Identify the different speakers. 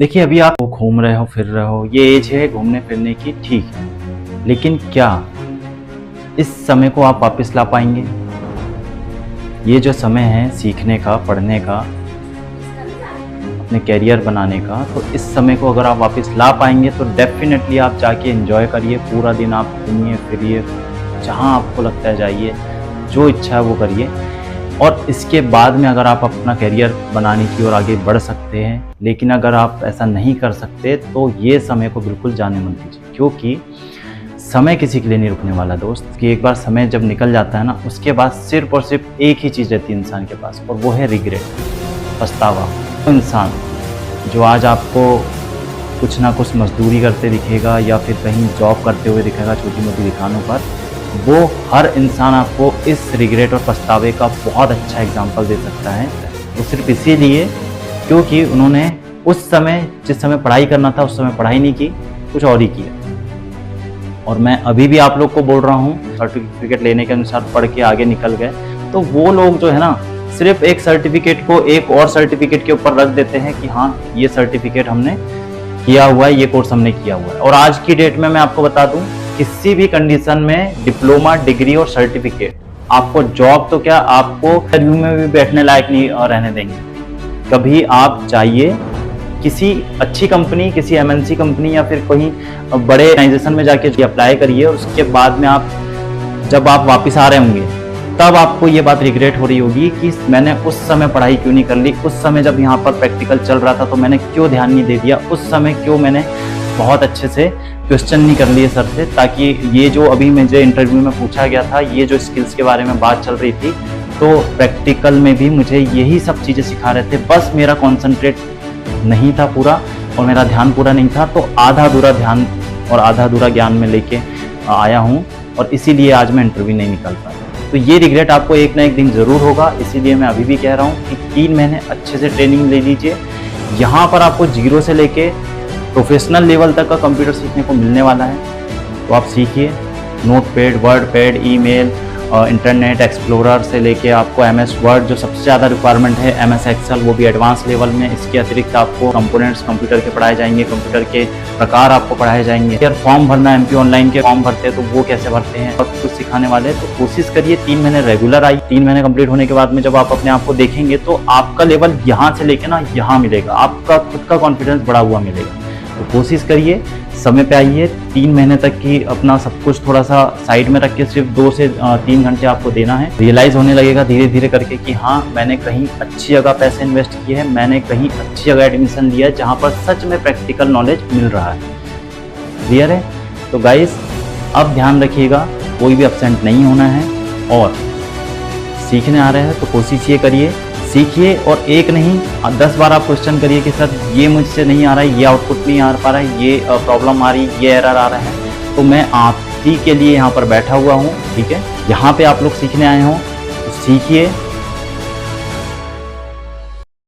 Speaker 1: देखिए, अभी आप घूम रहे हो, फिर रहे हो, ये एज है घूमने फिरने की, ठीक है। लेकिन क्या इस समय को आप वापस ला पाएंगे? ये जो समय है सीखने का, पढ़ने का, अपने करियर बनाने का, तो इस समय को अगर आप वापस ला पाएंगे तो डेफिनेटली आप जाके एंजॉय करिए। पूरा दिन आप घूमिए फिरिए, जहाँ आपको लगता है जाइए, जो इच्छा है वो करिए। और इसके बाद में अगर आप अपना करियर बनाने की ओर आगे बढ़ सकते हैं, लेकिन अगर आप ऐसा नहीं कर सकते तो ये समय को बिल्कुल जाने मत दीजिए, क्योंकि समय किसी के लिए नहीं रुकने वाला दोस्त। कि एक बार समय जब निकल जाता है ना, उसके बाद सिर्फ और सिर्फ एक ही चीज़ रहती है इंसान के पास, और वो है रिग्रेट, पछतावा। तो इंसान जो आज आपको कुछ ना कुछ मजदूरी करते दिखेगा या फिर कहीं जॉब करते हुए दिखेगा छोटी मोटी दुकानों पर, वो हर इंसान आपको इस रिग्रेट और पछतावे का बहुत अच्छा एग्जाम्पल दे सकता है। वो सिर्फ इसीलिए क्योंकि उन्होंने उस समय, जिस समय पढ़ाई करना था, उस समय पढ़ाई नहीं की, कुछ और ही किया। और मैं अभी भी आप लोग को बोल रहा हूँ, सर्टिफिकेट लेने के अनुसार पढ़ के आगे निकल गए, तो वो लोग जो है ना, सिर्फ एक सर्टिफिकेट को एक और सर्टिफिकेट के ऊपर रख देते हैं कि हाँ ये सर्टिफिकेट हमने किया हुआ है, ये कोर्स हमने किया हुआ है। और आज की डेट में मैं आपको बता दूं, किसी भी कंडीशन में डिप्लोमा, डिग्री और सर्टिफिकेट आपको जॉब तो क्या, आपको इंटरव्यू में भी बैठने लायक नहीं रहने देंगे। कभी आप चाहिए किसी अच्छी कंपनी, किसी एमएनसी कंपनी या फिर कहीं बड़े ऑर्गेनाइजेशन में जाके अप्लाई करिए, और उसके बाद में आप जब आप वापस आ रहे होंगे तब आपको ये बात रिग्रेट हो रही होगी कि मैंने उस समय पढ़ाई क्यों नहीं कर ली, उस समय जब यहाँ पर प्रैक्टिकल चल रहा था तो मैंने क्यों ध्यान नहीं दे दिया, उस समय क्यों मैंने बहुत अच्छे से क्वेश्चन नहीं कर लिए सर से, ताकि ये जो अभी मुझे इंटरव्यू में पूछा गया था, ये जो स्किल्स के बारे में बात चल रही थी, तो प्रैक्टिकल में भी मुझे यही सब चीज़ें सिखा रहे थे, बस मेरा कॉन्सेंट्रेट नहीं था पूरा और मेरा ध्यान पूरा नहीं था, तो आधा अधूरा ध्यान और आधा अधूरा ज्ञान में लेके आया हूँ, और इसीलिए आज मैं इंटरव्यू नहीं निकाल पाया। तो ये रिग्रेट आपको एक ना एक दिन ज़रूर होगा, इसीलिए मैं अभी भी कह रहा हूँ कि 3 महीने अच्छे से ट्रेनिंग ले लीजिए। यहाँ पर आपको जीरो से लेके प्रोफेशनल लेवल तक का कंप्यूटर सीखने को मिलने वाला है, तो आप सीखिए। Notepad, WordPad, email, internet explorer से लेके आपको एमएस वर्ड जो सबसे ज़्यादा रिक्वायरमेंट है, एमएस एक्सेल वो भी एडवांस लेवल में। इसके अतिरिक्त आपको कंपोनेंट्स कंप्यूटर के पढ़ाए जाएंगे, कंप्यूटर के प्रकार आपको पढ़ाए जाएंगे। यार फॉर्म भरना, एमपी ऑनलाइन के फॉर्म भरते हैं तो वो कैसे भरते हैं, और कुछ सिखाने वाले। तो कोशिश करिए 3 महीने रेगुलर आई। 3 महीने कंप्लीट होने के बाद में जब आप अपने आप को देखेंगे तो आपका लेवल यहाँ से लेके ना यहाँ मिलेगा, आपका खुद का कॉन्फिडेंस बढ़ा हुआ मिलेगा। तो कोशिश करिए, समय पे आइए। 3 महीने तक की अपना सब कुछ थोड़ा सा साइड में रख के सिर्फ 2 से 3 घंटे आपको देना है। रियलाइज़ होने लगेगा धीरे धीरे करके कि हाँ मैंने कहीं अच्छी जगह पैसे इन्वेस्ट किए हैं, मैंने कहीं अच्छी जगह एडमिशन लिया है जहाँ पर सच में प्रैक्टिकल नॉलेज मिल रहा है। क्लियर है? तो गाइस अब ध्यान रखिएगा, कोई भी एब्सेंट नहीं होना है, और सीखने आ रहे हैं तो कोशिश ये करिए, सीखिए, और एक नहीं 10 बार आप क्वेश्चन करिए कि सर ये मुझसे नहीं आ रहा है, ये आउटपुट नहीं आ पा रहा है, ये प्रॉब्लम आ रही है, ये एरर आ रहा है। तो मैं आप ही के लिए यहाँ पर बैठा हुआ हूँ, ठीक है? यहाँ पे आप लोग सीखने आए हों तो सीखिए,